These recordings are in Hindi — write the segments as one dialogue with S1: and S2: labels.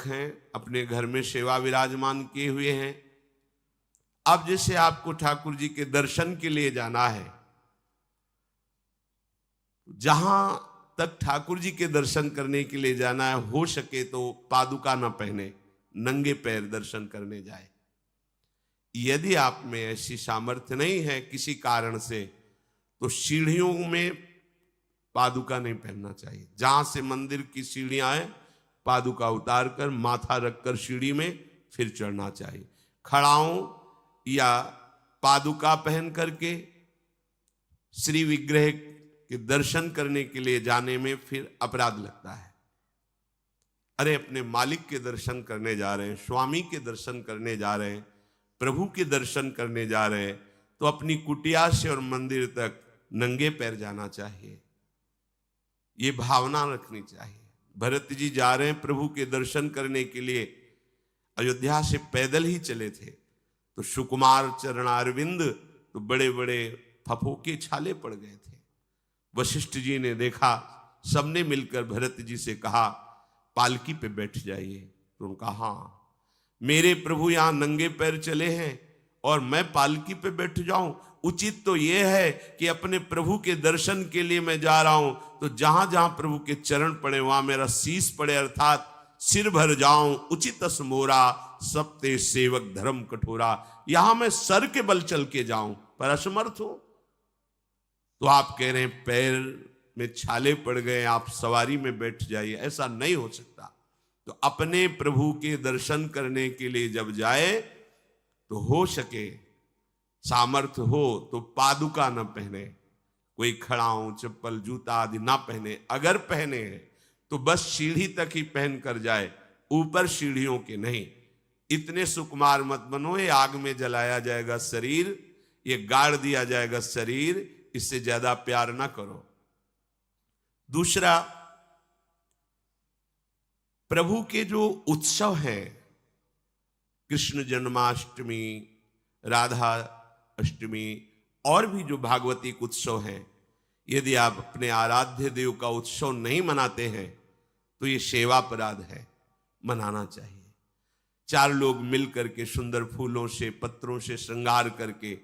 S1: हैं, अपने घर में सेवा विराजमान किए हुए हैं। अब जैसे आपको ठाकुर जी के दर्शन के लिए जाना है, जहां तक ठाकुर जी के दर्शन करने के लिए जाना है, हो सके तो पादुका न पहने, नंगे पैर दर्शन करने जाए। यदि आप में ऐसी सामर्थ्य नहीं है किसी कारण से, तो सीढ़ियों में पादुका नहीं पहनना चाहिए। जहां से मंदिर की सीढ़ियां हैं, पादुका उतार कर माथा रखकर सीढ़ी में फिर चढ़ना चाहिए। खड़ाओं या पादुका पहन करके श्री विग्रह के दर्शन करने के लिए जाने में फिर अपराध लगता है। अरे अपने मालिक के दर्शन करने जा रहे हैं, स्वामी के दर्शन करने जा रहे हैं, प्रभु के दर्शन करने जा रहे हैं, तो अपनी कुटिया से और मंदिर तक नंगे पैर जाना चाहिए। ये भावना रखनी चाहिए। भरत जी जा रहे हैं प्रभु के दर्शन करने के लिए, अयोध्या से पैदल ही चले थे, तो सुकुमार चरणारविंद तो बड़े बड़े फफोके छाले पड़ गए थे। वशिष्ठ जी ने देखा, सबने मिलकर भरत जी से कहा पालकी पे बैठ जाइए। तो उनका हाँ, मेरे प्रभु यहां नंगे पैर चले हैं और मैं पालकी पे बैठ जाऊं? उचित तो यह है कि अपने प्रभु के दर्शन के लिए मैं जा रहा हूं, तो जहां जहां प्रभु के चरण पड़े वहां मेरा शीश पड़े, अर्थात सिर भर जाऊं। उचित असमोरा सबते सेवक धर्म कठोरा, यहां मैं सर के बल चल के जाऊं पर असमर्थ हूं। तो आप कह रहे हैं पैर में छाले पड़ गए, आप सवारी में बैठ जाइए, ऐसा नहीं हो सकता। तो अपने प्रभु के दर्शन करने के लिए जब जाए, तो हो सके सामर्थ्य हो तो पादुका न पहने, कोई खड़ाऊं चप्पल जूता आदि ना पहने। अगर पहने हैं तो बस सीढ़ी तक ही पहन कर जाए, ऊपर सीढ़ियों के नहीं। इतने सुकुमार मत बनो, ये आग में जलाया जाएगा शरीर, ये गाड़ दिया जाएगा शरीर, इससे ज्यादा प्यार ना करो। दूसरा, प्रभु के जो उत्सव हैं, कृष्ण जन्माष्टमी, राधा अष्टमी और भी जो भागवतिक उत्सव हैं, यदि आप अपने आराध्य देव का उत्सव नहीं मनाते हैं तो ये सेवा अपराध है, मनाना चाहिए। चार लोग मिल करके सुंदर फूलों से पत्रों से श्रृंगार करके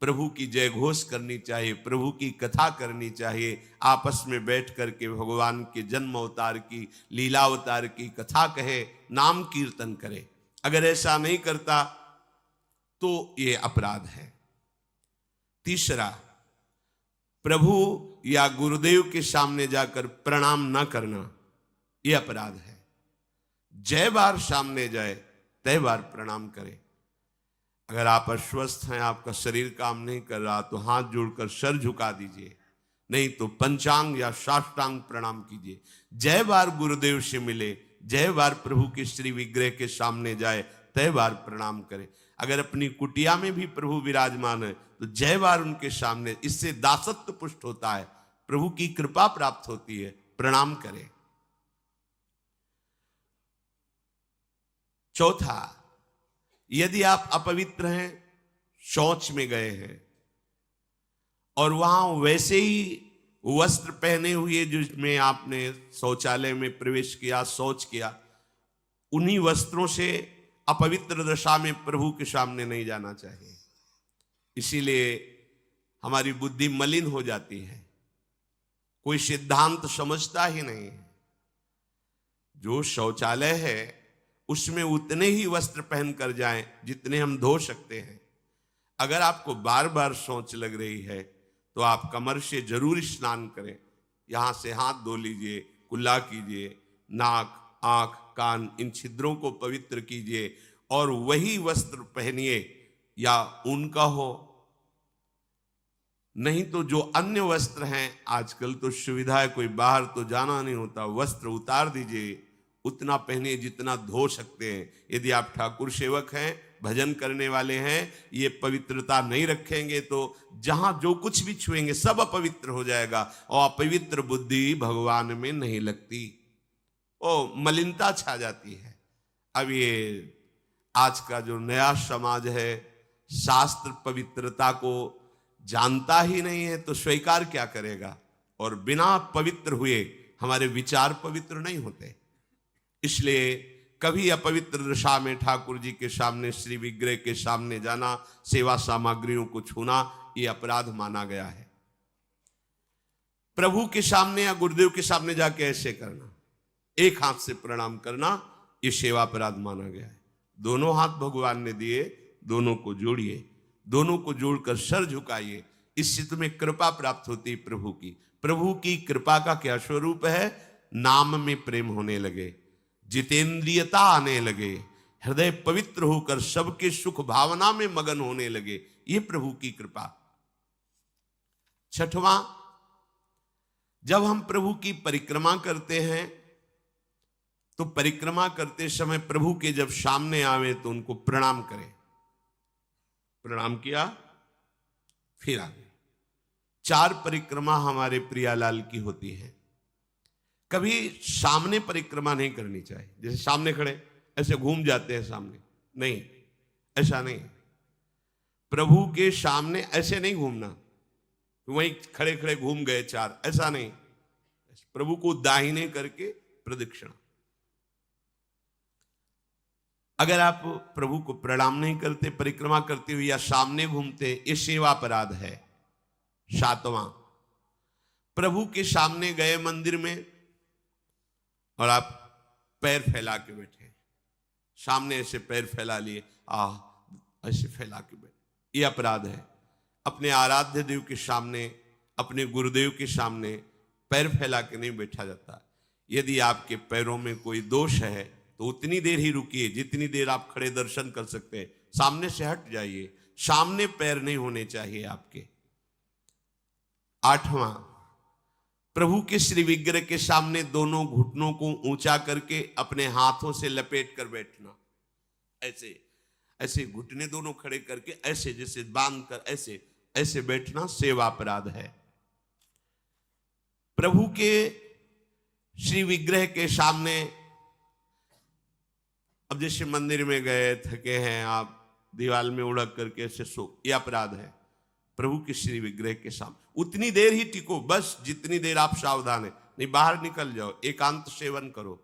S1: प्रभु की जय घोष करनी चाहिए, प्रभु की कथा करनी चाहिए, आपस में बैठ करके भगवान के जन्म अवतार की, लीला अवतार की कथा कहे, नाम कीर्तन करे। अगर ऐसा नहीं करता तो ये अपराध है। तीसरा, प्रभु या गुरुदेव के सामने जाकर प्रणाम ना करना, यह अपराध है। जय बार सामने जाए तय बार प्रणाम करें। अगर आप अस्वस्थ हैं, आपका शरीर काम नहीं कर रहा, तो हाथ जोड़कर सर झुका दीजिए, नहीं तो पंचांग या साष्टांग प्रणाम कीजिए। जय बार गुरुदेव से मिले, जय बार प्रभु के श्री विग्रह के सामने जाए, तय बार प्रणाम करें। अगर अपनी कुटिया में भी प्रभु विराजमान है तो जय बार उनके सामने, इससे दासत्व पुष्ट होता है, प्रभु की कृपा प्राप्त होती है, प्रणाम करें। चौथा, यदि आप अपवित्र हैं, शौच में गए हैं और वहां वैसे ही वस्त्र पहने हुए जिसमें आपने शौचालय में प्रवेश किया, शौच किया, उन्हीं वस्त्रों से अपवित्र दशा में प्रभु के सामने नहीं जाना चाहिए। इसीलिए हमारी बुद्धि मलिन हो जाती है, कोई सिद्धांत समझता ही नहीं है। जो शौचालय है उसमें उतने ही वस्त्र पहन कर जाएं जितने हम धो सकते हैं। अगर आपको बार बार शौच लग रही है तो आप कमर से जरूर स्नान करें, यहां से हाथ धो लीजिए, कुल्ला कीजिए, नाक आंख कान इन छिद्रों को पवित्र कीजिए और वही वस्त्र पहनिए, या उनका हो, नहीं तो जो अन्य वस्त्र हैं, आजकल तो सुविधा है, कोई बाहर तो जाना नहीं होता, वस्त्र उतार दीजिए, उतना पहनिए जितना धो सकते हैं। यदि आप ठाकुर सेवक हैं, भजन करने वाले हैं, ये पवित्रता नहीं रखेंगे तो जहां जो कुछ भी छुएंगे सब अपवित्र हो जाएगा, और अपवित्र बुद्धि भगवान में नहीं लगती, ओ मलिनता छा जाती है। अब ये आज का जो नया समाज है, शास्त्र पवित्रता को जानता ही नहीं है, तो स्वीकार क्या करेगा, और बिना पवित्र हुए हमारे विचार पवित्र नहीं होते। इसलिए कभी अपवित्र दशा में ठाकुर जी के सामने, श्री विग्रह के सामने जाना, सेवा सामग्रियों को छूना, ये अपराध माना गया है। प्रभु के सामने या गुरुदेव के सामने जाके ऐसे करना, एक हाथ से प्रणाम करना, ये सेवा अपराध माना गया है। दोनों हाथ भगवान ने दिए, दोनों को जोड़िए, दोनों को जोड़कर सर झुकाइए, इससे तुम्हें कृपा प्राप्त होती है प्रभु की। प्रभु की कृपा का क्या स्वरूप है? नाम में प्रेम होने लगे, जितेंद्रियता आने लगे, हृदय पवित्र होकर सबके सुख भावना में मगन होने लगे, ये प्रभु की कृपा। छठवां, जब हम प्रभु की परिक्रमा करते हैं तो परिक्रमा करते समय प्रभु के जब सामने आवे तो उनको प्रणाम करें। प्रणाम किया, फिर आगे। 4 परिक्रमा हमारे प्रियालाल की होती है। कभी सामने परिक्रमा नहीं करनी चाहिए, जैसे सामने खड़े ऐसे घूम जाते हैं सामने, नहीं, ऐसा नहीं। प्रभु के सामने ऐसे नहीं घूमना, वहीं खड़े खड़े घूम गए 4, ऐसा नहीं। प्रभु को दाहिने करके प्रदक्षिणा। अगर आप प्रभु को प्रणाम नहीं करते, परिक्रमा करते हुए या सामने घूमते, ये सेवा अपराध है। 7वां, प्रभु के सामने गए मंदिर में और आप पैर फैला के बैठे, सामने ऐसे पैर फैला लिए, ऐसे फैला के बैठे, ये अपराध है। अपने आराध्य देव के सामने, अपने गुरुदेव के सामने पैर फैला के नहीं बैठा जाता। यदि आपके पैरों में कोई दोष है तो उतनी देर ही रुकिए जितनी देर आप खड़े दर्शन कर सकते हैं। सामने से हट जाइए, सामने पैर नहीं होने चाहिए आपके। 8वां, प्रभु के श्री विग्रह के सामने दोनों घुटनों को ऊंचा करके अपने हाथों से लपेट कर बैठना, ऐसे ऐसे घुटने दोनों खड़े करके ऐसे जैसे बांध कर ऐसे ऐसे बैठना सेवा अपराध है। प्रभु के श्री विग्रह के सामने, अब जैसे मंदिर में गए, थके हैं आप, दीवार में उड़क करके ऐसे सो, यह अपराध है। प्रभु के श्री विग्रह के सामने उतनी देर ही टिको, बस जितनी देर आप सावधान है, नहीं बाहर निकल जाओ, एकांत सेवन करो।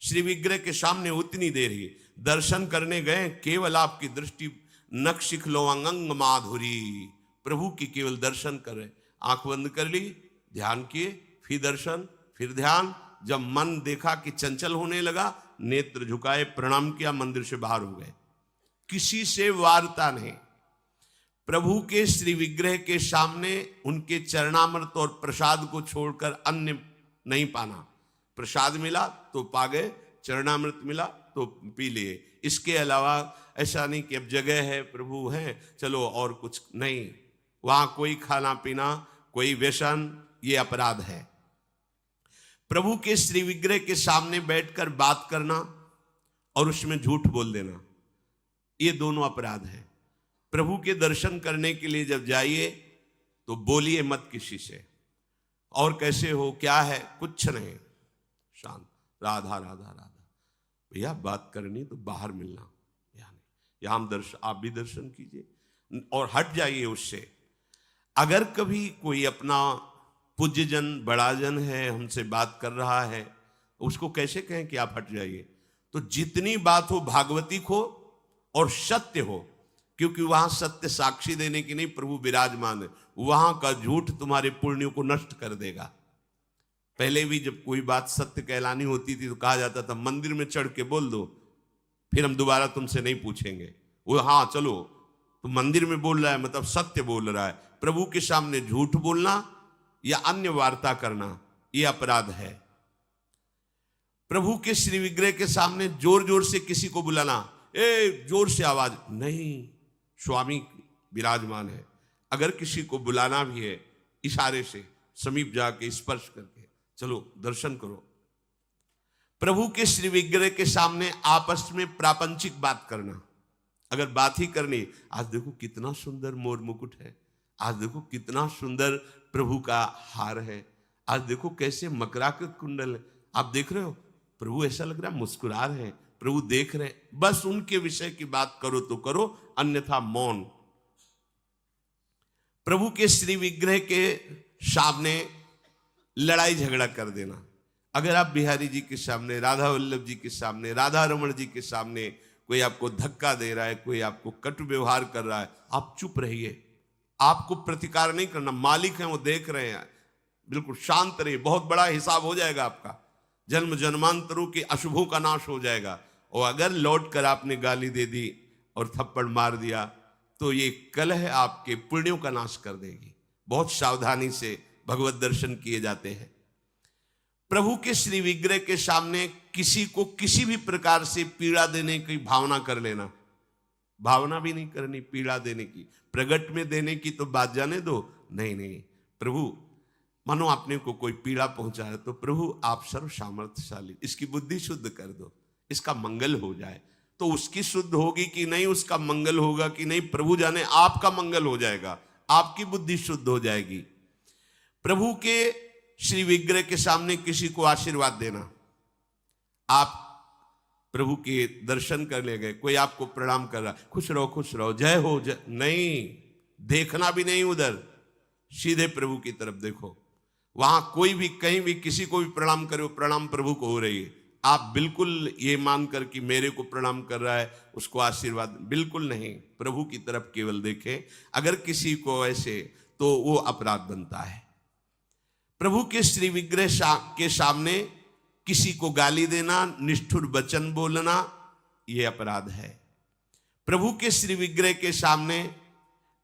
S1: श्री विग्रह के सामने उतनी देर ही। दर्शन करने गए, केवल आपकी दृष्टि नख शिखलो अंग माधुरी, प्रभु की केवल दर्शन करें, आंख बंद कर ली, ध्यान किए, फिर दर्शन, फिर ध्यान। जब मन देखा कि चंचल होने लगा, नेत्र झुकाए, प्रणाम किया, मंदिर से बाहर हो गए। किसी से वार्ता नहीं। प्रभु के श्री विग्रह के सामने उनके चरणामृत और प्रसाद को छोड़कर अन्य नहीं पाना। प्रसाद मिला तो पा गए, चरणामृत मिला तो पी लिए। इसके अलावा ऐसा नहीं कि अब जगह है, प्रभु है, चलो और कुछ नहीं। वहां कोई खाना पीना, कोई व्यसन, ये अपराध है। प्रभु के श्री विग्रह के सामने बैठकर बात करना और उसमें झूठ बोल देना, ये दोनों अपराध है। प्रभु के दर्शन करने के लिए जब जाइए तो बोलिए मत किसी से, और कैसे हो, क्या है, कुछ नहीं, शांत, राधा राधा राधा। भैया बात करनी तो बाहर मिलना, यहाँ हम दर्शन, आप भी दर्शन कीजिए और हट जाइए उससे। अगर कभी कोई अपना पूज्यजन, बड़ा जन है, हमसे बात कर रहा है, उसको कैसे कहें कि आप हट जाइए? तो जितनी बात हो भागवतिक हो और सत्य हो, क्योंकि वहां सत्य साक्षी देने की नहीं, प्रभु विराजमान है। वहां का झूठ तुम्हारे पुण्यों को नष्ट कर देगा। पहले भी जब कोई बात सत्य कहलानी होती थी तो कहा जाता था मंदिर में चढ़ के बोल दो, फिर हम दोबारा तुमसे नहीं पूछेंगे। वो हाँ चलो, तो मंदिर में बोल रहा है मतलब सत्य बोल रहा है। प्रभु के सामने झूठ बोलना या अन्य वार्ता करना, यह अपराध है। प्रभु के श्री विग्रह के सामने जोर जोर से किसी को बुलाना, ए जोर से आवाज नहीं, स्वामी विराजमान है। अगर किसी को बुलाना भी है, इशारे से समीप जाके स्पर्श करके चलो दर्शन करो। प्रभु के श्री विग्रह के सामने आपस में प्रापंचिक बात करना, अगर बात ही करनी, आज देखो कितना सुंदर मोर मुकुट है, आज देखो कितना सुंदर प्रभु का हार है, आज देखो कैसे मकराकृत कुंडल है, आप देख रहे हो, प्रभु ऐसा लग रहा है मुस्कुरा रहे हैं, प्रभु देख रहे हैं। बस उनके विषय की बात करो तो करो, अन्यथा मौन। प्रभु के श्री विग्रह के सामने लड़ाई झगड़ा कर देना, अगर आप बिहारी जी के सामने, राधा वल्लभ जी के सामने, राधा रमण जी के सामने कोई आपको धक्का दे रहा है, कोई आपको कटु व्यवहार कर रहा है, आप चुप रहिए। आपको प्रतिकार नहीं करना, मालिक हैं वो देख रहे हैं, बिल्कुल शांत रहिए। बहुत बड़ा हिसाब हो जाएगा आपका, जन्म जन्मांतरों के अशुभों का नाश हो जाएगा। और अगर लौट कर आपने गाली दे दी और थप्पड़ मार दिया तो ये कलह आपके पुण्यों का नाश कर देगी। बहुत सावधानी से भगवत दर्शन किए जाते हैं। प्रभु के श्री विग्रह के सामने किसी को किसी भी प्रकार से पीड़ा देने की भावना कर लेना, भावना भी नहीं करनी पीड़ा देने की, प्रगट में देने की तो बात जाने दो। नहीं नहीं, प्रभु मानो आपने को कोई पीड़ा पहुंचा है तो प्रभु आप सर्व सामर्थ्यशाली, इसकी बुद्धि शुद्ध कर दो, इसका मंगल हो जाए। तो उसकी शुद्ध होगी कि नहीं, उसका मंगल होगा कि नहीं, प्रभु जाने। आपका मंगल हो जाएगा, आपकी बुद्धि शुद्ध हो जाएगी। प्रभु के श्री विग्रह के सामने किसी को आशीर्वाद देना, आप प्रभु के दर्शन करने गए, कोई आपको प्रणाम कर रहा, खुश रहो, जय हो जय, नहीं, देखना भी नहीं उधर, सीधे प्रभु की तरफ देखो। वहां कोई भी कहीं भी किसी को भी प्रणाम करे, वो प्रणाम प्रभु को हो रही है। आप बिल्कुल ये मानकर कि मेरे को प्रणाम कर रहा है उसको आशीर्वाद, बिल्कुल नहीं, प्रभु की तरफ केवल देखें। अगर किसी को ऐसे, तो वो अपराध बनता है। प्रभु के श्री विग्रह के सामने किसी को गाली देना, निष्ठुर वचन बोलना, यह अपराध है। प्रभु के श्री विग्रह के सामने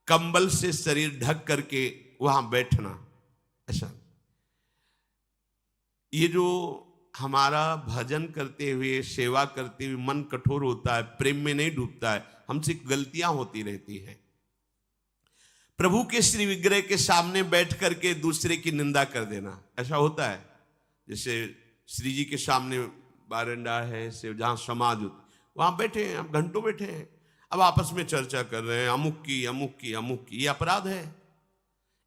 S1: कंबल से शरीर ढक करके वहां बैठना, ऐसा। ये जो हमारा भजन करते हुए, सेवा करते हुए मन कठोर होता है, प्रेम में नहीं डूबता है, हमसे गलतियां होती रहती हैं। प्रभु के श्री विग्रह के सामने बैठ करके दूसरे की निंदा कर देना, ऐसा होता है। जैसे श्री जी के सामने बारंडा है, से जहां समाज वहां बैठे हैं, अब घंटों बैठे हैं, अब आपस में चर्चा कर रहे हैं, अमुक की, ये अपराध है।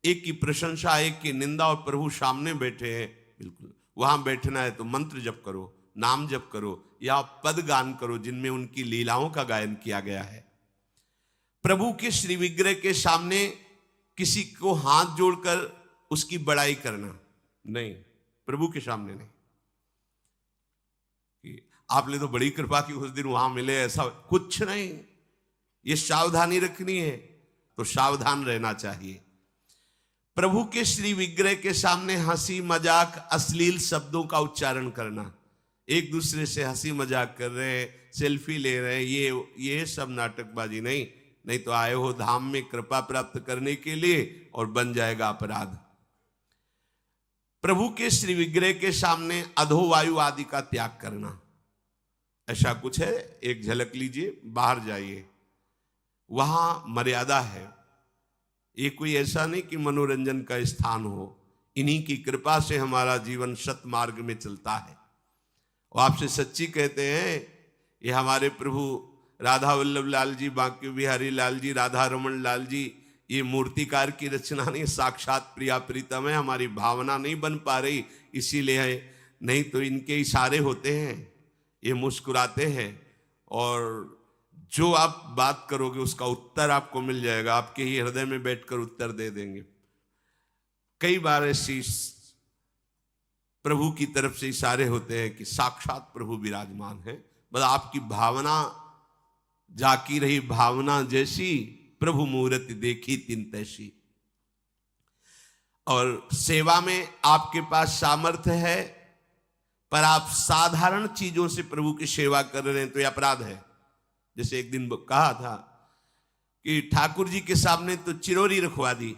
S1: एक की प्रशंसा, एक की निंदा, और प्रभु सामने बैठे हैं। बिल्कुल वहां बैठना है तो मंत्र जप करो, नाम जप करो, या पद गान करो जिनमें उनकी लीलाओं का गायन किया गया है। प्रभु के श्री विग्रह के सामने किसी को हाथ जोड़कर उसकी बड़ाई करना नहीं, प्रभु के सामने नहीं। कि आपने तो बड़ी कृपा की, उस दिन वहां मिले, ऐसा कुछ नहीं। ये सावधानी रखनी है, तो सावधान रहना चाहिए। प्रभु के श्री विग्रह के सामने हंसी मजाक, अश्लील शब्दों का उच्चारण करना, एक दूसरे से हंसी मजाक कर रहे हैं, सेल्फी ले रहे हैं, ये सब नाटकबाजी नहीं तो आए हो धाम में कृपा प्राप्त करने के लिए और बन जाएगा अपराध। प्रभु के श्री विग्रह के सामने अधोवायु आदि का त्याग करना, ऐसा कुछ है, एक झलक लीजिए, बाहर जाइए, वहां मर्यादा है। ये कोई ऐसा नहीं कि मनोरंजन का स्थान हो, इन्हीं की कृपा से हमारा जीवन सत मार्ग में चलता है। और आपसे सच्ची कहते हैं, ये हमारे प्रभु राधा वल्लभ लाल जी, बांके बिहारी लाल जी, राधा रमण लाल जी, ये मूर्तिकार की रचना नहीं, साक्षात प्रिया प्रीतम है। हमारी भावना नहीं बन पा रही, इसीलिए है, नहीं तो इनके इशारे होते हैं, ये मुस्कुराते हैं, और जो आप बात करोगे उसका उत्तर आपको मिल जाएगा, आपके ही हृदय में बैठकर उत्तर दे देंगे। कई बार ऐसी प्रभु की तरफ से इशारे होते हैं कि साक्षात प्रभु विराजमान है, बस आपकी भावना जाकी रही, भावना जैसी प्रभु मूर्ति देखी तिन तैसी। और सेवा में आपके पास सामर्थ्य है, पर आप साधारण चीजों से प्रभु की सेवा कर रहे हैं तो यह अपराध है। जैसे एक दिन कहा था कि ठाकुर जी के सामने तो चिरौरी रखवा दी,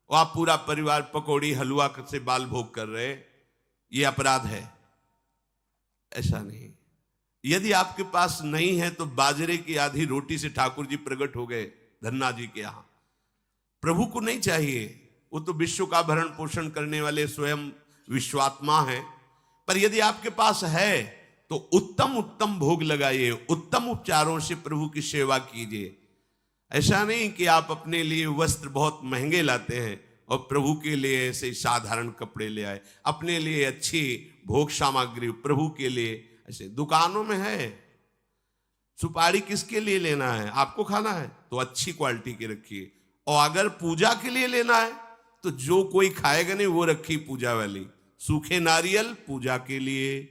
S1: और आप पूरा परिवार पकौड़ी हलवा से बाल भोग कर रहे, ये अपराध है। ऐसा नहीं, यदि आपके पास नहीं है तो बाजरे की आधी रोटी से ठाकुर जी प्रकट हो गए धन्ना जी के यहां। प्रभु को नहीं चाहिए, वो तो विश्व का भरण पोषण करने वाले स्वयं विश्वात्मा हैं। पर यदि आपके पास है तो उत्तम उत्तम भोग लगाइए, उत्तम उपचारों से प्रभु की सेवा कीजिए। ऐसा नहीं कि आप अपने लिए वस्त्र बहुत महंगे लाते हैं और प्रभु के लिए ऐसे साधारण कपड़े ले आए, अपने लिए अच्छी भोग सामग्री प्रभु के लिए। ऐसे दुकानों में है, सुपारी किसके लिए लेना है, आपको खाना है तो अच्छी क्वालिटी की रखिए, और अगर पूजा के लिए लेना है तो जो कोई खाएगा नहीं वो रखी पूजा वाली, सूखे नारियल पूजा के लिए,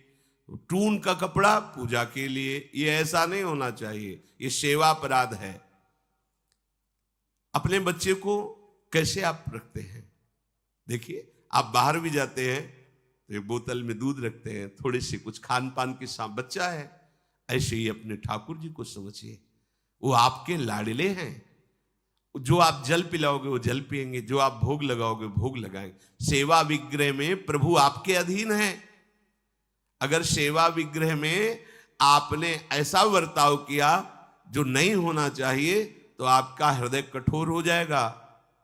S1: टून का कपड़ा पूजा के लिए, ये ऐसा नहीं होना चाहिए, ये सेवा अपराध है। अपने बच्चे को कैसे आप रखते हैं? देखिए, आप बाहर भी जाते हैं तो एक बोतल में दूध रखते हैं, थोड़े से कुछ खान पान के साथ, बच्चा है। ऐसे ही अपने ठाकुर जी को समझिए, वो आपके लाडले हैं। जो आप जल पिलाओगे वो जल पिएंगे, जो आप भोग लगाओगे भोग लगाएंगे। सेवा विग्रह में प्रभु आपके अधीन है। अगर सेवा विग्रह में आपने ऐसा बर्ताव किया जो नहीं होना चाहिए, तो आपका हृदय कठोर हो जाएगा,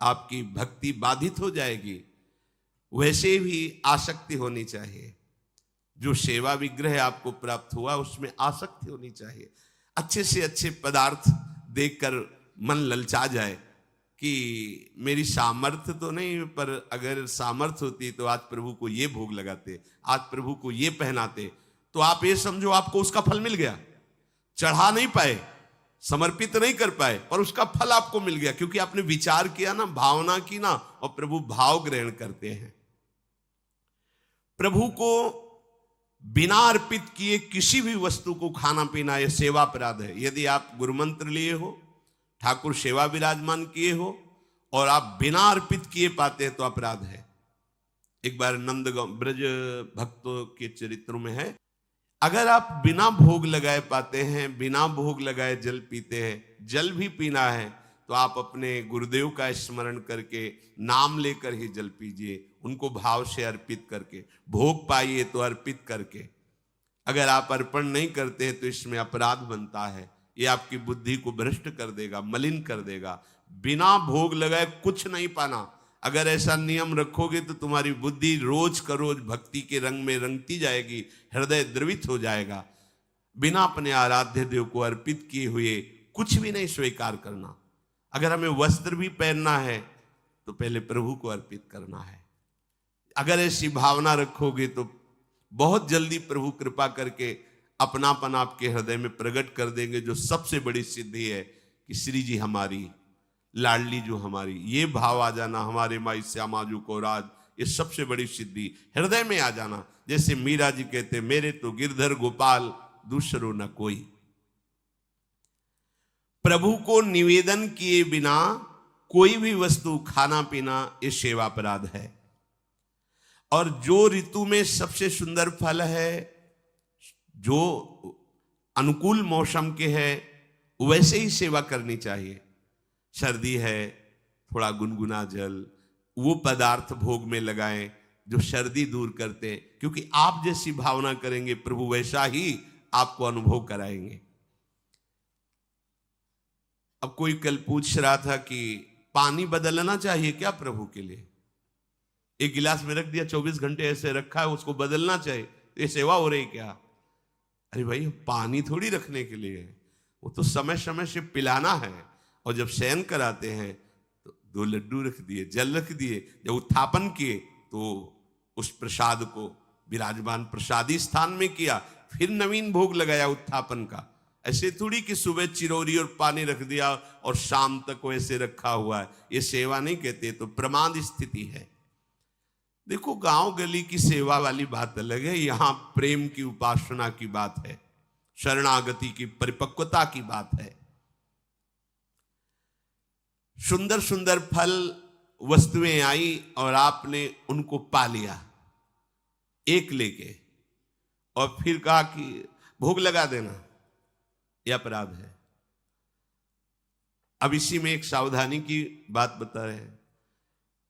S1: आपकी भक्ति बाधित हो जाएगी। वैसे भी आसक्ति होनी चाहिए। जो सेवा विग्रह आपको प्राप्त हुआ उसमें आसक्ति होनी चाहिए। अच्छे से अच्छे पदार्थ देखकर मन ललचा जाए कि मेरी सामर्थ्य तो नहीं, पर अगर सामर्थ्य होती तो आज प्रभु को ये भोग लगाते, आज प्रभु को ये पहनाते, तो आप ये समझो आपको उसका फल मिल गया। चढ़ा नहीं पाए, समर्पित नहीं कर पाए, पर उसका फल आपको मिल गया, क्योंकि आपने विचार किया ना, भावना की ना, और प्रभु भाव ग्रहण करते हैं। प्रभु को बिना अर्पित किए किसी भी वस्तु को खाना पीना यह सेवा अपराध है। यदि आप गुरुमंत्र लिए हो, ठाकुर सेवा विराजमान किए हो और आप बिना अर्पित किए पाते हैं तो अपराध है। एक बार नंदगांव ब्रज भक्तों के चरित्रों में है, अगर आप बिना भोग लगाए पाते हैं, बिना भोग लगाए जल पीते हैं, जल भी पीना है तो आप अपने गुरुदेव का स्मरण करके नाम लेकर ही जल पीजिए, उनको भाव से अर्पित करके। भोग पाइए तो अर्पित करके। अगर आप अर्पण नहीं करते तो इसमें अपराध बनता है। ये आपकी बुद्धि को भ्रष्ट कर देगा, मलिन कर देगा। बिना भोग लगाए कुछ नहीं पाना। अगर ऐसा नियम रखोगे तो तुम्हारी बुद्धि रोज का रोज भक्ति के रंग में रंगती जाएगी, हृदय द्रवित हो जाएगा। बिना अपने आराध्य देव को अर्पित किए हुए कुछ भी नहीं स्वीकार करना। अगर हमें वस्त्र भी पहनना है तो पहले प्रभु को अर्पित करना है। अगर ऐसी भावना रखोगे तो बहुत जल्दी प्रभु कृपा करके अपनापन आपके हृदय में प्रकट कर देंगे। जो सबसे बड़ी सिद्धि है कि श्री जी हमारी, लाडली जो हमारी, ये भाव आ जाना, हमारे माई श्यामाजू को राज, ये सबसे बड़ी सिद्धि हृदय में आ जाना। जैसे मीरा जी कहते, मेरे तो गिरधर गोपाल दूसरो न कोई। प्रभु को निवेदन किए बिना कोई भी वस्तु खाना पीना ये सेवा अपराध है। और जो ऋतु में सबसे सुंदर फल है, जो अनुकूल मौसम के है, वैसे ही सेवा करनी चाहिए। सर्दी है, थोड़ा गुनगुना जल, वो पदार्थ भोग में लगाएं जो सर्दी दूर करते हैं, क्योंकि आप जैसी भावना करेंगे प्रभु वैसा ही आपको अनुभव कराएंगे। अब कोई कल पूछ रहा था कि पानी बदलना चाहिए क्या प्रभु के लिए? एक गिलास में रख दिया, 24 घंटे ऐसे रखा है, उसको बदलना चाहिए, ये सेवा हो रही क्या? अरे भाई, पानी थोड़ी रखने के लिए है, वो तो समय समय से पिलाना है। और जब शयन कराते हैं तो 2 लड्डू रख दिए, जल रख दिए। जब उत्थापन किए तो उस प्रसाद को विराजमान प्रसादी स्थान में किया, फिर नवीन भोग लगाया उत्थापन का। ऐसे थोड़ी कि सुबह चिरौरी और पानी रख दिया और शाम तक वैसे रखा हुआ है, ये सेवा नहीं कहते, तो प्रमाद स्थिति है। देखो, गांव गली की सेवा वाली बात अलग है, यहां प्रेम की उपासना की बात है, शरणागति की परिपक्वता की बात है। सुंदर सुंदर फल वस्तुएं आई और आपने उनको पा लिया एक लेके, और फिर कहा कि भोग लगा देना, यह अपराध है। अब इसी में एक सावधानी की बात बता रहे हैं।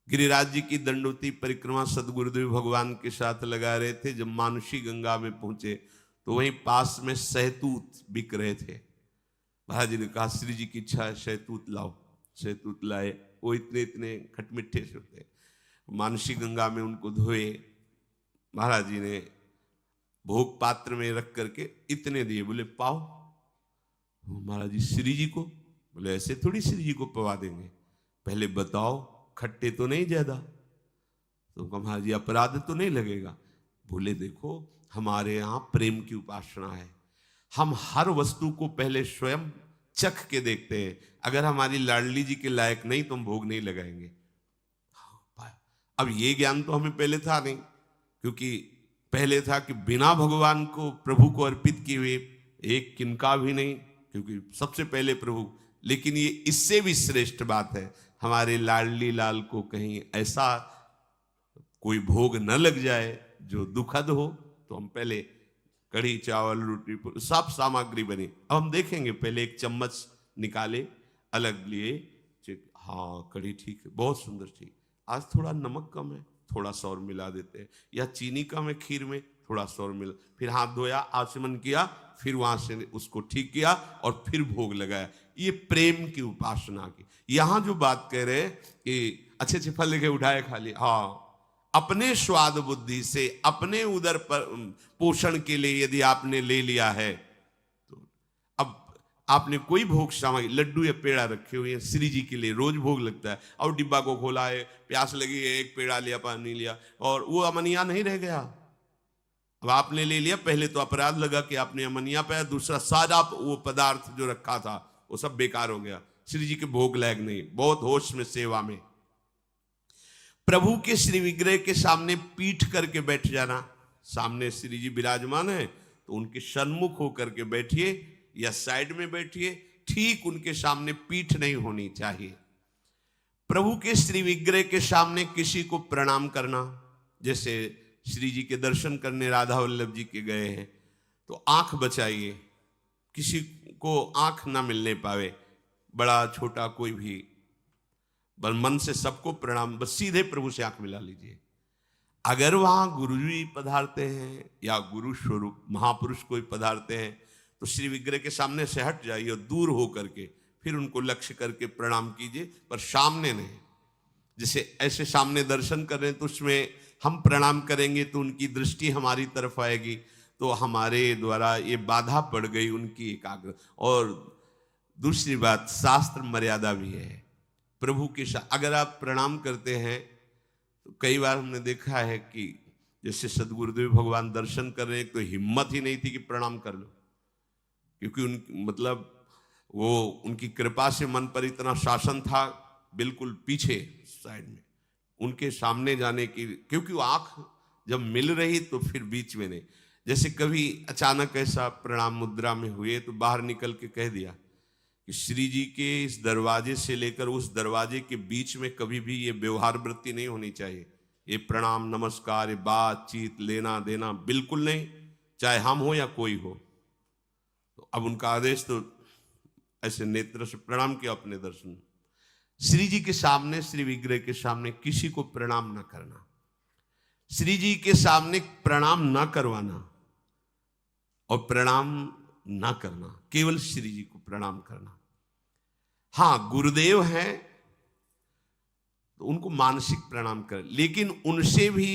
S1: गिरिराज जी की दंडोती परिक्रमा सदगुरुदेव भगवान के साथ लगा रहे थे। जब मानुषी गंगा में पहुंचे तो वहीं पास में सहतूत बिक रहे थे। महाराज जी ने कहा, श्री जी की इच्छा है, सहतूत लाओ। सहतूत लाए, वो इतने इतने खटमिठे से होते। मानुषी गंगा में उनको धोए, महाराज जी ने भोग पात्र में रख करके इतने दिए। बोले पाओ। महाराज जी श्री जी को, बोले ऐसे थोड़ी श्री जी को पवा देंगे, पहले बताओ खट्टे तो नहीं ज्यादा। तो कहा, महाराज जी अपराध तो नहीं लगेगा। बोले देखो, हमारे यहाँ प्रेम की उपासना है, हम हर वस्तु को पहले स्वयं चख के देखते हैं। अगर हमारी लाडली जी के लायक नहीं तो हम भोग नहीं लगाएंगे। अब ये ज्ञान तो हमें पहले था नहीं, क्योंकि पहले था कि बिना भगवान को प्रभु को अर्पित किए हुए एक किनका भी नहीं, क्योंकि सबसे पहले प्रभु। लेकिन ये इससे भी श्रेष्ठ बात है, हमारे लाडली लाल को कहीं ऐसा कोई भोग न लग जाए जो दुखद हो, तो हम पहले कढ़ी चावल रोटी सब सामग्री बनी। अब हम देखेंगे, पहले एक चम्मच निकाले, अलग लिए, हाँ कढ़ी ठीक है, बहुत सुंदर, ठीक, आज थोड़ा नमक कम है, थोड़ा सा और मिला देते हैं, या चीनी कम है खीर में, थोड़ा सा और मिला, फिर हाथ धोया, आचमन किया, फिर वहां से उसको ठीक किया और फिर भोग लगाया। ये प्रेम की उपासना की। यहां जो बात कह रहे कि अच्छे अच्छे फल लेके उठाए खा लिए, हाँ, अपने स्वाद बुद्धि से अपने उदर पर पोषण के लिए यदि आपने ले लिया है, तो अब आपने कोई भोग सामग्री, लड्डू या पेड़ा रखे हुए हैं श्री जी के लिए, रोज भोग लगता है, और डिब्बा को खोला है, प्यास लगी है, एक पेड़ा लिया, पानी लिया, और वो अमनिया नहीं रह गया। अब आपने ले लिया, पहले तो अपराध लगा कि आपने अमनिया पाया, दूसरा सारा वो पदार्थ जो रखा था वो सब बेकार हो गया, श्री जी के भोग लायक नहीं। बहुत होश में सेवा में प्रभु के श्री विग्रह के सामने पीठ करके बैठ जाना। सामने श्री जी विराजमान है तो उनके सन्मुख होकर के बैठिए या साइड में बैठिए, ठीक उनके सामने पीठ नहीं होनी चाहिए। प्रभु के श्री विग्रह के सामने किसी को प्रणाम करना, जैसे श्री जी के दर्शन करने राधा वल्लभ जी के गए हैं तो आंख बचाइए, किसी को आंख ना मिलने पावे, बड़ा छोटा कोई भी, बस मन से सबको प्रणाम, बस सीधे प्रभु से आंख मिला लीजिए। अगर वहां गुरु जी पधारते हैं या गुरु स्वरूप महापुरुष कोई पधारते हैं तो श्री विग्रह के सामने से हट जाइए और दूर हो करके फिर उनको लक्ष्य करके प्रणाम कीजिए, पर सामने नहीं। जैसे ऐसे सामने दर्शन कर रहे हैं तो उसमें हम प्रणाम करेंगे तो उनकी दृष्टि हमारी तरफ आएगी, तो हमारे द्वारा ये बाधा पड़ गई उनकी एकाग्र। और दूसरी बात, शास्त्र मर्यादा भी है प्रभु के साथ। अगर आप प्रणाम करते हैं तो कई बार हमने देखा है कि जैसे सदगुरुदेव भगवान दर्शन कर रहे हैं तो हिम्मत ही नहीं थी कि प्रणाम कर लो, क्योंकि उन मतलब वो उनकी कृपा से मन पर इतना शासन था, बिल्कुल पीछे साइड में उनके सामने जाने की, क्योंकि वो आंख जब मिल रही तो फिर बीच में नहीं। जैसे कभी अचानक ऐसा प्रणाम मुद्रा में हुए तो बाहर निकल के कह दिया कि श्री जी के इस दरवाजे से लेकर उस दरवाजे के बीच में कभी भी ये व्यवहार वृत्ति नहीं होनी चाहिए, ये प्रणाम नमस्कार, ये बातचीत लेना देना बिल्कुल नहीं, चाहे हम हो या कोई हो। तो अब उनका आदेश, तो ऐसे नेत्र से प्रणाम किया अपने दर्शन। श्री जी के सामने, श्री विग्रह के सामने किसी को प्रणाम ना करना, श्री जी के सामने प्रणाम ना करवाना और प्रणाम ना करना, केवल श्री जी को प्रणाम करना। हाँ, गुरुदेव हैं तो उनको मानसिक प्रणाम कर, लेकिन उनसे भी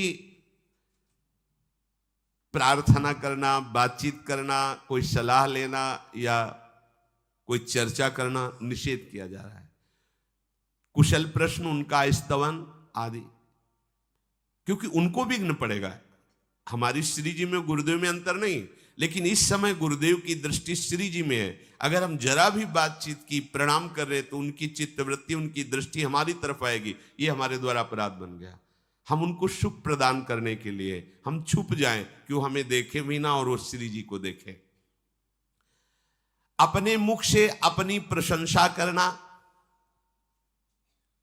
S1: प्रार्थना करना, बातचीत करना, कोई सलाह लेना या कोई चर्चा करना निषेध किया जा रहा है। कुशल प्रश्न, उनका स्तवन आदि, क्योंकि उनको विघ्न पड़ेगा। हमारी श्री जी में गुरुदेव में अंतर नहीं, लेकिन इस समय गुरुदेव की दृष्टि श्री जी में है। अगर हम जरा भी बातचीत की, प्रणाम कर रहे तो उनकी चित्तवृत्ति, उनकी दृष्टि हमारी तरफ आएगी, ये हमारे द्वारा अपराध बन गया। हम उनको सुख प्रदान करने के लिए हम छुप जाएं कि वो हमें देखे भी ना और वो श्री जी को देखे। अपने मुख से अपनी प्रशंसा करना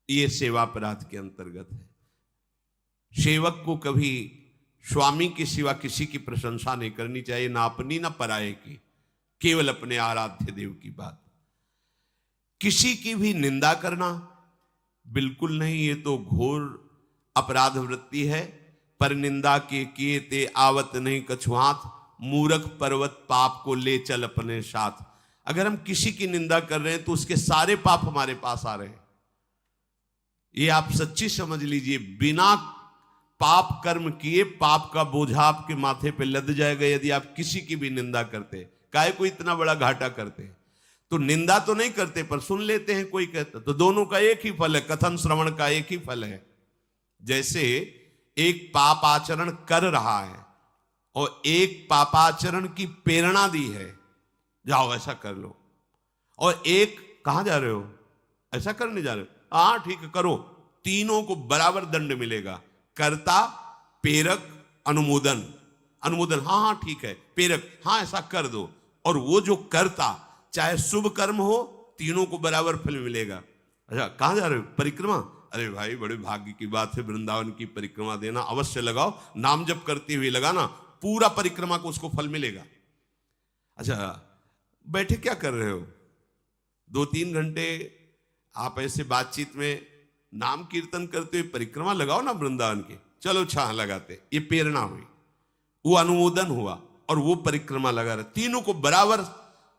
S1: ये सेवा अपराध के अंतर्गत है। सेवक को कभी स्वामी के सिवा किसी की प्रशंसा नहीं करनी चाहिए, ना अपनी ना पराये की, केवल अपने आराध्य देव की बात। किसी की भी निंदा करना बिल्कुल नहीं, ये तो घोर अपराध वृत्ति है। पर निंदा के किए ते आवत नहीं कछुआत, मूर्ख पर्वत पाप को ले चल अपने साथ। अगर हम किसी की निंदा कर रहे हैं तो उसके सारे पाप हमारे पास आ रहे हैं, ये आप सच्ची समझ लीजिए। बिना पाप कर्म किए पाप का बोझा आपके माथे पे लद जाएगा यदि आप किसी की भी निंदा करते। काहे को इतना बड़ा घाटा करते? तो निंदा तो नहीं करते पर सुन लेते हैं, कोई कहता तो दोनों का एक ही फल है, कथन श्रवण का एक ही फल है। जैसे एक पाप आचरण कर रहा है और एक पापाचरण की प्रेरणा दी है, जाओ ऐसा कर लो, और एक कहां जा रहे हो, ऐसा करने जा रहे हो, हाँ ठीक है करो, तीनों को बराबर दंड मिलेगा। कर्ता, प्रेरक अनुमोदन, अनुमोदन, हाँ हाँ ठीक है, प्रेरक, हाँ ऐसा कर दो। और वो जो करता, चाहे शुभ कर्म हो, तीनों को बराबर फल मिलेगा। अच्छा कहाँ जा रहे हो? परिक्रमा। अरे भाई बड़े भाग्य की बात है, वृंदावन की परिक्रमा देना, अवश्य लगाओ, नाम जप करते हुए लगाना, पूरा परिक्रमा को उसको फल मिलेगा। अच्छा बैठे क्या कर रहे हो? 2-3 घंटे आप ऐसे बातचीत में नाम कीर्तन करते हुए परिक्रमा लगाओ ना वृंदावन के। चलो छाह लगाते, ये प्रेरणा हुई, वो अनुमोदन हुआ, और वो परिक्रमा लगा रहे, तीनों को बराबर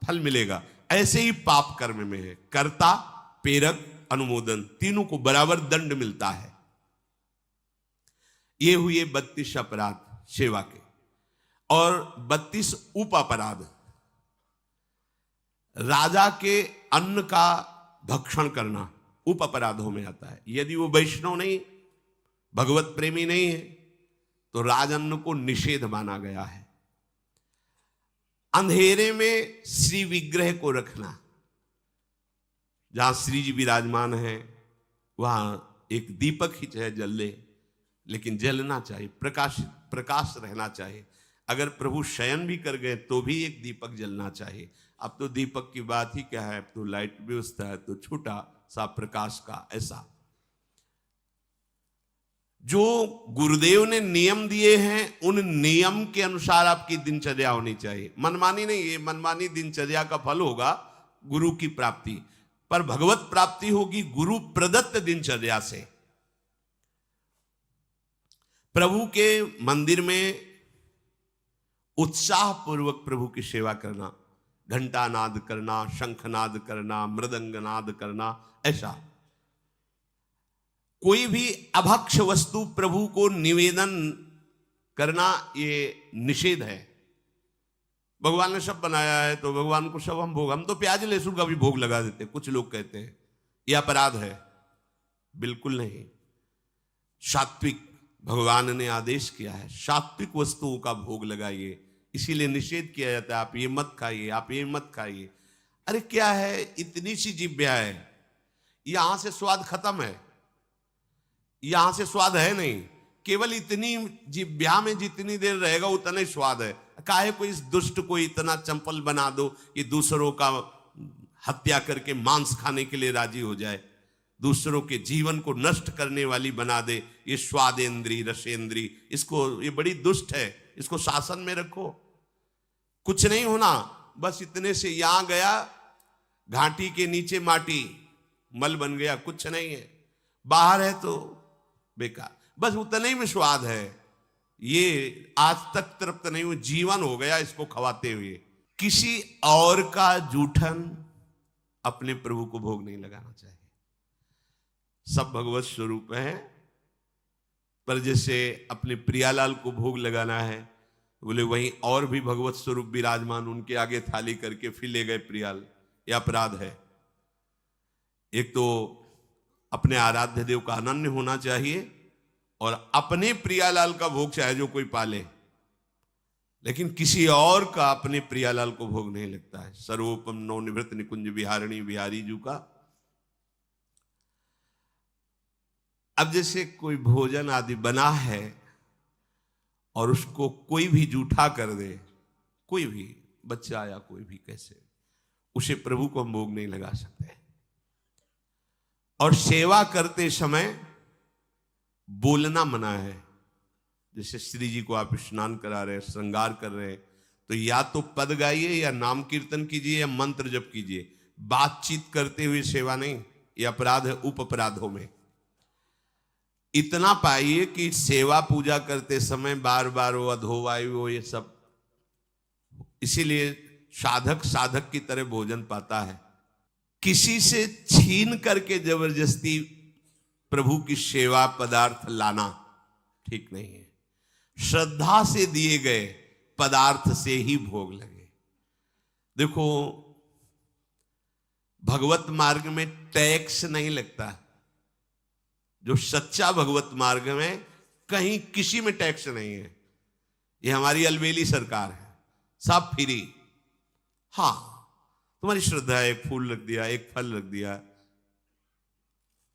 S1: फल मिलेगा। ऐसे ही पाप कर्म में है, कर्ता, प्रेरक, अनुमोदन, तीनों को बराबर दंड मिलता है। ये हुए 32 अपराध सेवा के, और 32 उप अपराध। राजा के अन्न का भक्षण करना उप अपराधों में आता है। यदि वो वैष्णव नहीं, भगवत प्रेमी नहीं है, तो राजअन्न को निषेध माना गया है। अंधेरे में श्री विग्रह को रखना, जहां श्री जी विराजमान है वहां एक दीपक ही चाहे जल ले, लेकिन जलना चाहिए, प्रकाश रहना चाहिए। अगर प्रभु शयन भी कर गए तो भी एक दीपक जलना चाहिए। अब तो दीपक की बात ही क्या है, अब तो लाइट व्यवस्था है, तो छोटा सा प्रकाश का। ऐसा जो गुरुदेव ने नियम दिए हैं, उन नियम के अनुसार आपकी दिनचर्या होनी चाहिए। मनमानी नहीं, ये मनमानी दिनचर्या का फल होगा गुरु की प्राप्ति, पर भगवत प्राप्ति होगी गुरु प्रदत्त दिनचर्या से। प्रभु के मंदिर में उत्साह पूर्वक प्रभु की सेवा करना, घंटा नाद करना, शंखनाद करना, मृदंग नाद करना, ऐसा। कोई भी अभक्ष वस्तु प्रभु को निवेदन करना ये निषेध है। भगवान ने सब बनाया है तो भगवान को सब हम तो प्याज लहसुन का भी भोग लगा देते। कुछ लोग कहते हैं यह अपराध है, बिल्कुल नहीं। सात्विक भगवान ने आदेश किया है, सात्विक वस्तुओं का भोग लगाइए, इसीलिए निषेध किया जाता है आप ये मत खाइए, आप ये मत खाइए। अरे क्या है, इतनी सी जिह्वा है, यहां से स्वाद खत्म है, यहां से स्वाद है नहीं। केवल इतनी जिह्वा में जितनी देर रहेगा उतना ही स्वाद है। काहे को इस दुष्ट को इतना चंपल बना दो कि दूसरों का हत्या करके मांस खाने के लिए राजी हो जाए, दूसरों के जीवन को नष्ट करने वाली बना दे। ये स्वादेंद्री, रसेंद्री, इसको, ये बड़ी दुष्ट है, इसको शासन में रखो। कुछ नहीं होना, बस इतने से यहां गया, घाटी के नीचे माटी मल बन गया, कुछ नहीं है। बाहर है तो बेकार, बस उतने ही में स्वाद है। ये आज तक तृप्त नहीं हुई, जीवन हो गया इसको खवाते हुए। किसी और का जूठन अपने प्रभु को भोग नहीं लगाना चाहिए। सब भगवत स्वरूप है, पर जैसे अपने प्रियालाल को भोग लगाना है, बोले वहीं और भी भगवत स्वरूप विराजमान, उनके आगे थाली करके फिर ले गए प्रियाल, यह अपराध है। एक तो अपने आराध्य देव का अनन्य होना चाहिए, और अपने प्रियालाल का भोग चाहे जो कोई पाले, लेकिन किसी और का अपने प्रियालाल को भोग नहीं लगता है। सर्वोपम नवनिवृत्त निकुंज विहारिणी बिहारी जू का। अब जैसे कोई भोजन आदि बना है और उसको कोई भी जूठा कर दे, कोई भी बच्चा या कोई भी, कैसे उसे प्रभु को हम भोग नहीं लगा सकते। और सेवा करते समय बोलना मना है। जैसे श्री जी को आप स्नान करा रहे, श्रृंगार कर रहे, तो या तो पद गाइए या नाम कीर्तन कीजिए या मंत्र जप कीजिए। बातचीत करते हुए सेवा नहीं, यह अपराध है उप अपराधों में। इतना पाइए कि सेवा पूजा करते समय बार बार वो अधोवायु हो, ये सब, इसीलिए साधक साधक की तरह भोजन पाता है। किसी से छीन करके जबरदस्ती प्रभु की सेवा पदार्थ लाना ठीक नहीं है। श्रद्धा से दिए गए पदार्थ से ही भोग लगे। देखो भगवत मार्ग में टैक्स नहीं लगता। जो सच्चा भगवत मार्ग में कहीं किसी में टैक्स नहीं है। ये हमारी अलबेली सरकार है, सब फ्री। हाँ तुम्हारी श्रद्धा है, एक फूल रख दिया, एक फल रख दिया,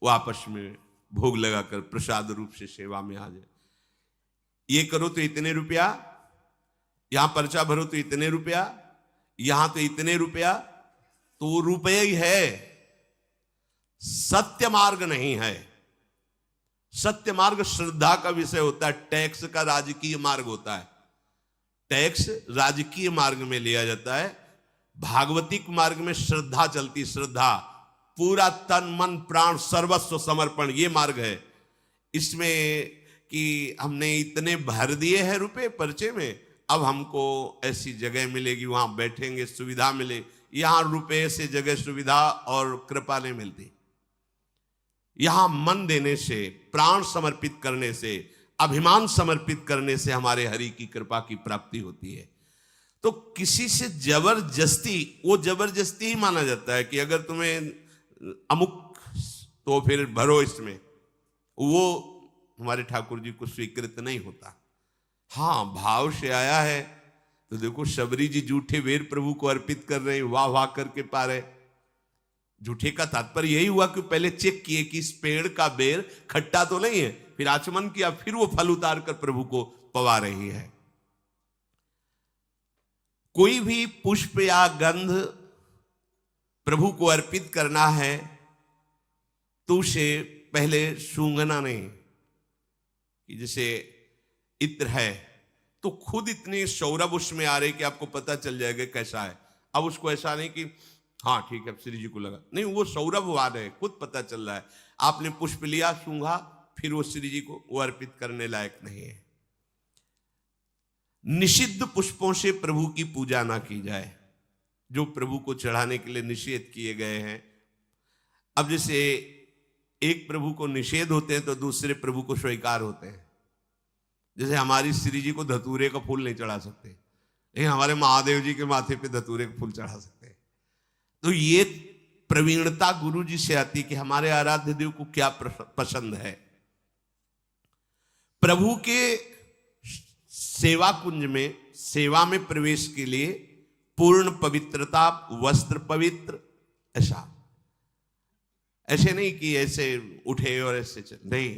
S1: वो आपस में भोग लगाकर प्रसाद रूप से सेवा में आ जाए। ये करो तो इतने रुपया, यहां पर्चा भरो तो इतने रुपया, यहां तो इतने रुपया, तो वो रुपये ही है, सत्य मार्ग नहीं है। सत्य मार्ग श्रद्धा का विषय होता है, टैक्स का राजकीय मार्ग होता है। टैक्स राजकीय मार्ग में लिया जाता है, भागवतिक मार्ग में श्रद्धा चलती, श्रद्धा पूरा तन मन प्राण सर्वस्व समर्पण, ये मार्ग है। इसमें कि हमने इतने भर दिए हैं रुपए पर्चे में, अब हमको ऐसी जगह मिलेगी, वहां बैठेंगे, सुविधा मिले। यहां रुपए से जगह सुविधा और कृपा नहीं मिलती। यहां मन देने से, प्राण समर्पित करने से, अभिमान समर्पित करने से हमारे हरि की कृपा की प्राप्ति होती है। तो किसी से जबरदस्ती, वो जबरदस्ती ही माना जाता है कि अगर तुम्हें अमुक तो फिर भरो इसमें, वो हमारे ठाकुर जी को स्वीकृत नहीं होता। हाँ, भाव से आया है तो देखो शबरी जी जूठे बेर प्रभु को अर्पित कर रहे हैं, वाह वाह करके पा रहे। जूठे का तात्पर्य यही हुआ कि पहले चेक किए कि इस पेड़ का बेर खट्टा तो नहीं है, फिर आचमन किया, फिर वो फल उतार कर प्रभु को पवा रही है। कोई भी पुष्प या गंध प्रभु को अर्पित करना है तो उसे पहले सूंघना नहीं, कि जैसे इत्र है तो खुद इतनी सौरभ उसमें आ रही कि आपको पता चल जाएगा कैसा है। अब उसको ऐसा नहीं कि हाँ ठीक है श्री जी को लगा, नहीं, वो सौरभ आ रहे, खुद पता चल रहा है। आपने पुष्प लिया, सूंघा, फिर वो श्री जी को वो अर्पित करने लायक नहीं है। निषिद्ध पुष्पों से प्रभु की पूजा ना की जाए, जो प्रभु को चढ़ाने के लिए निषेध किए गए हैं। अब जैसे एक प्रभु को निषेध होते हैं तो दूसरे प्रभु को स्वीकार होते हैं। जैसे हमारी श्री जी को धतूरे का फूल नहीं चढ़ा सकते, लेकिन हमारे महादेव जी के माथे पे धतूरे का फूल चढ़ा सकते हैं। तो ये प्रवीणता गुरु जी से आती कि हमारे आराध्य देव को क्या पसंद है। प्रभु के सेवा कुंज में, सेवा में प्रवेश के लिए पूर्ण पवित्रता, वस्त्र पवित्र, ऐसे नहीं कि ऐसे उठे और ऐसे नहीं,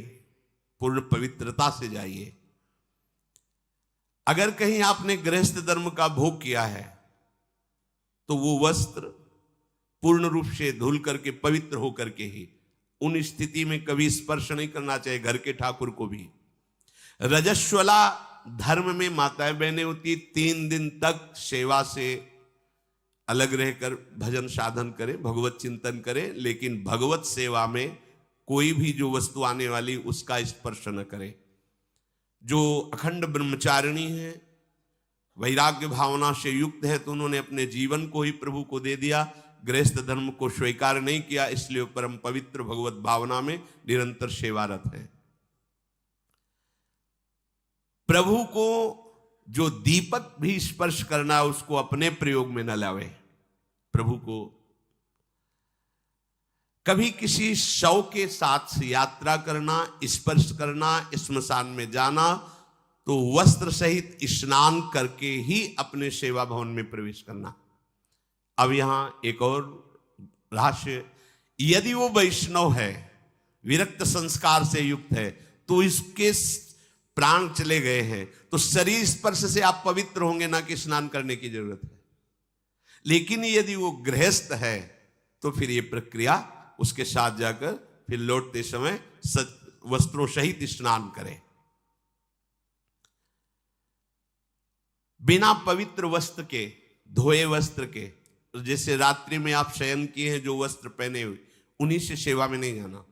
S1: पूर्ण पवित्रता से जाइए। अगर कहीं आपने गृहस्थ धर्म का भोग किया है तो वो वस्त्र पूर्ण रूप से धुल करके, पवित्र होकर के ही, उन स्थिति में कभी स्पर्श नहीं करना चाहिए घर के ठाकुर को भी। रजस्वला धर्म में माताएं बहनें होती, 3 दिन तक सेवा से अलग रहकर भजन साधन करें, भगवत चिंतन करें, लेकिन भगवत सेवा में कोई भी जो वस्तु आने वाली उसका स्पर्श न करें। जो अखंड ब्रह्मचारिणी है, वैराग्य भावना से युक्त है, तो उन्होंने अपने जीवन को ही प्रभु को दे दिया, गृहस्थ धर्म को स्वीकार नहीं किया, इसलिए परम पवित्र भगवत भावना में निरंतर सेवारत है। प्रभु को जो दीपक भी स्पर्श करना है उसको अपने प्रयोग में न लावे। प्रभु को कभी किसी शव के साथ यात्रा करना, स्पर्श करना, श्मशान में जाना, तो वस्त्र सहित स्नान करके ही अपने सेवा भवन में प्रवेश करना। अब यहां एक और रहस्य, यदि वो वैष्णव है, विरक्त संस्कार से युक्त है, तो इसके प्राण चले गए हैं, तो शरीर स्पर्श से आप पवित्र होंगे, ना कि स्नान करने की जरूरत है। लेकिन यदि वो गृहस्थ है तो फिर ये प्रक्रिया उसके साथ जाकर फिर लौटते समय वस्त्रों सहित स्नान करें। बिना पवित्र वस्त्र के, धोए वस्त्र के, जैसे रात्रि में आप शयन किए हैं, जो वस्त्र पहने हुए, उन्हीं से सेवा में नहीं जाना।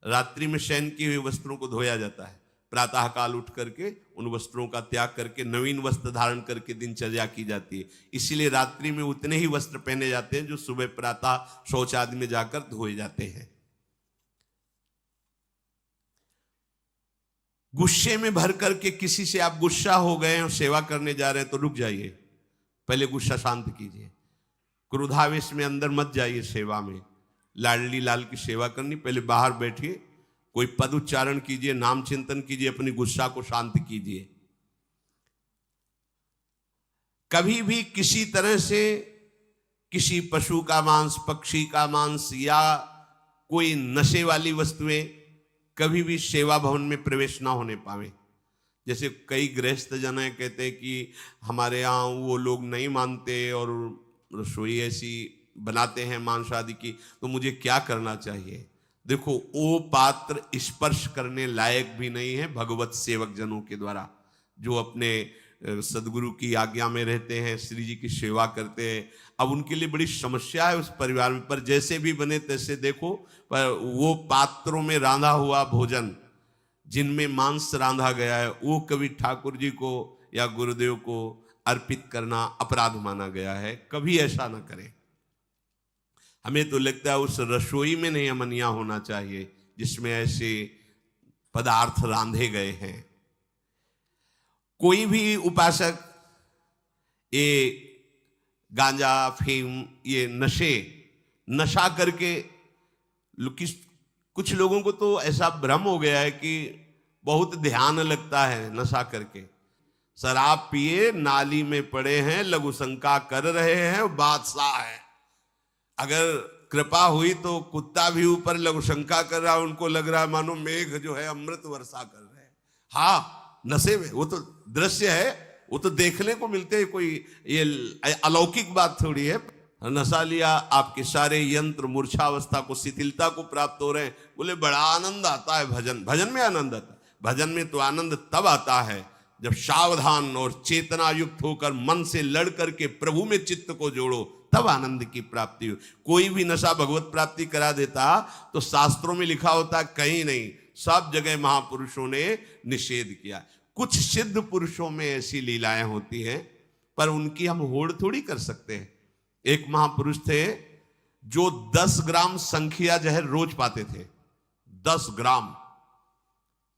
S1: रात्रि में शयन किए हुए वस्त्रों को धोया जाता है, प्रातः काल उठ करके उन वस्त्रों का त्याग करके नवीन वस्त्र धारण करके दिनचर्या की जाती है। इसीलिए रात्रि में उतने ही वस्त्र पहने जाते हैं जो सुबह प्रातः शौच आदि में जाकर धोए जाते हैं। गुस्से में भर करके किसी से आप गुस्सा हो गए और सेवा करने जा रहे हैं तो रुक जाइए, पहले गुस्सा शांत कीजिए। क्रोधावेश में अंदर मत जाइए सेवा में। लाडली लाल की सेवा करनी, पहले बाहर बैठिए, कोई पद उच्चारण कीजिए, नाम चिंतन कीजिए, अपनी गुस्सा को शांत कीजिए। कभी भी किसी तरह से किसी पशु का मांस, पक्षी का मांस या कोई नशे वाली वस्तुएं कभी भी सेवा भवन में प्रवेश ना होने पावे। जैसे कई गृहस्थ जन है कहते हैं कि हमारे यहाँ वो लोग नहीं मानते और रसोई ऐसी बनाते हैं मांस आदि की, तो मुझे क्या करना चाहिए? देखो, वो पात्र स्पर्श करने लायक भी नहीं है भगवत सेवक जनों के द्वारा, जो अपने सदगुरु की आज्ञा में रहते हैं, श्री जी की सेवा करते हैं। अब उनके लिए बड़ी समस्या है उस परिवार में, पर जैसे भी बने तैसे देखो, पर वो पात्रों में रांधा हुआ भोजन, जिनमें मांस रांधा गया है, वो कभी ठाकुर जी को या गुरुदेव को अर्पित करना अपराध माना गया है। कभी ऐसा ना करें। हमें तो लगता है उस रसोई में नहीं अमनिया होना चाहिए जिसमें ऐसे पदार्थ रांधे गए हैं। कोई भी उपासक ये गांजा, अफीम, ये नशा करके, कुछ लोगों को तो ऐसा भ्रम हो गया है कि बहुत ध्यान लगता है नशा करके। शराब पिए नाली में पड़े हैं, लघु शंका कर रहे हैं, बादशाह है। अगर कृपा हुई तो कुत्ता भी ऊपर लघु शंका कर रहा है, उनको लग रहा है मानो मेघ जो है अमृत वर्षा कर रहे हैं। हाँ, नशे में, वो तो दृश्य है, वो तो देखने को मिलते हैं, कोई ये अलौकिक बात थोड़ी है। नशा लिया, आपके सारे यंत्र मूर्छावस्था को, शिथिलता को प्राप्त हो रहे हैं। बोले बड़ा आनंद आता है भजन में आनंद आता है। भजन में तो आनंद तब आता है जब सावधान और चेतना युक्त होकर मन से लड़ करके प्रभु में चित्त को जोड़ो, तब आनंद की प्राप्ति हो। कोई भी नशा भगवत प्राप्ति करा देता तो शास्त्रों में लिखा होता, कहीं नहीं, सब जगह महापुरुषों ने निषेध किया। कुछ सिद्ध पुरुषों में ऐसी लीलाएं होती हैं, पर उनकी हम होड़ थोड़ी कर सकते हैं। एक महापुरुष थे जो 10 ग्राम संखिया जहर रोज पाते थे। 10 ग्राम,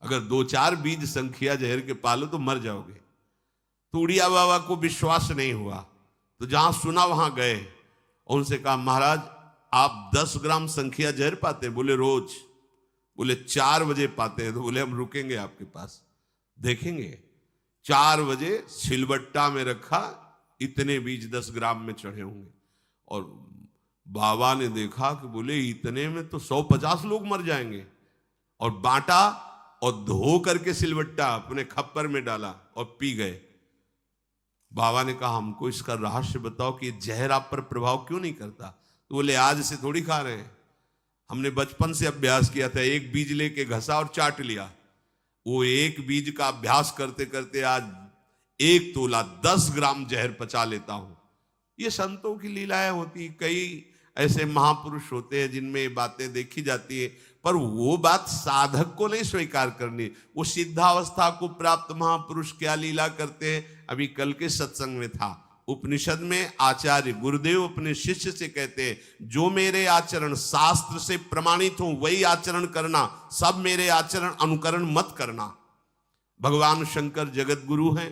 S1: अगर 2-4 बीज संखिया जहर के पालो तो मर जाओगे। तो उड़िया बाबा को विश्वास नहीं हुआ, तो जहां सुना वहां गए और उनसे कहा, महाराज आप 10 ग्राम संखिया जहर पाते? बोले रोज। बोले 4 बजे पाते हैं? तो बोले हम रुकेंगे आपके पास, देखेंगे। 4 बजे सिलबट्टा में रखा, इतने बीज 10 ग्राम में चढ़े होंगे। और बाबा ने देखा कि बोले इतने में तो 150 लोग मर जाएंगे। और बांटा और धो करके सिलबट्टा अपने खप्पर में डाला और पी गए। बाबा ने कहा, हमको इसका रहस्य बताओ कि जहर आप पर प्रभाव क्यों नहीं करता? तो बोले आज से थोड़ी खा रहे हैं, हमने बचपन से अभ्यास किया था। एक बीज लेके घसा और चाट लिया। वो एक बीज का अभ्यास करते करते आज 1 तोला 10 ग्राम जहर पचा लेता हूं। ये संतों की लीलाएं होती। कई ऐसे महापुरुष होते हैं जिनमें बातें देखी जाती है, पर वो बात साधक को नहीं स्वीकार करनी। वो सिद्धावस्था को प्राप्त महापुरुष क्या लीला करते हैं। अभी कल के सत्संग में था, उपनिषद में आचार्य गुरुदेव अपने शिष्य से कहते हैं, जो मेरे आचरण शास्त्र से प्रमाणित हो वही आचरण करना, सब मेरे आचरण अनुकरण मत करना। भगवान शंकर जगत गुरु हैं।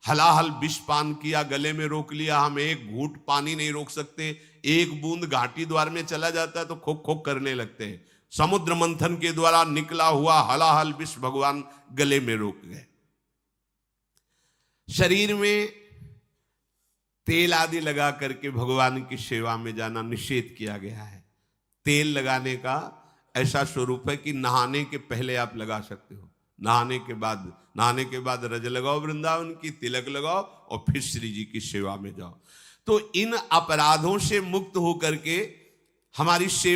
S1: हलाहल विष पान किया, गले में रोक लिया, हम एक घूंट पानी नहीं रोक सकते। एक बूंद घाटी द्वार में चला जाता है तो खोक खोक करने लगते हैं। समुद्र मंथन के द्वारा निकला हुआ हलाहल विष भगवान गले में रोक गए। शरीर में तेल आदि लगा करके भगवान की सेवा में जाना निषेध किया गया है। तेल लगाने का ऐसा स्वरूप है कि नहाने के पहले आप लगा सकते हो, नहाने के बाद रज लगाओ वृंदावन की, तिलक लगाओ और फिर श्री जी की सेवा में जाओ। तो इन अपराधों से मुक्त होकर के हमारी सेवा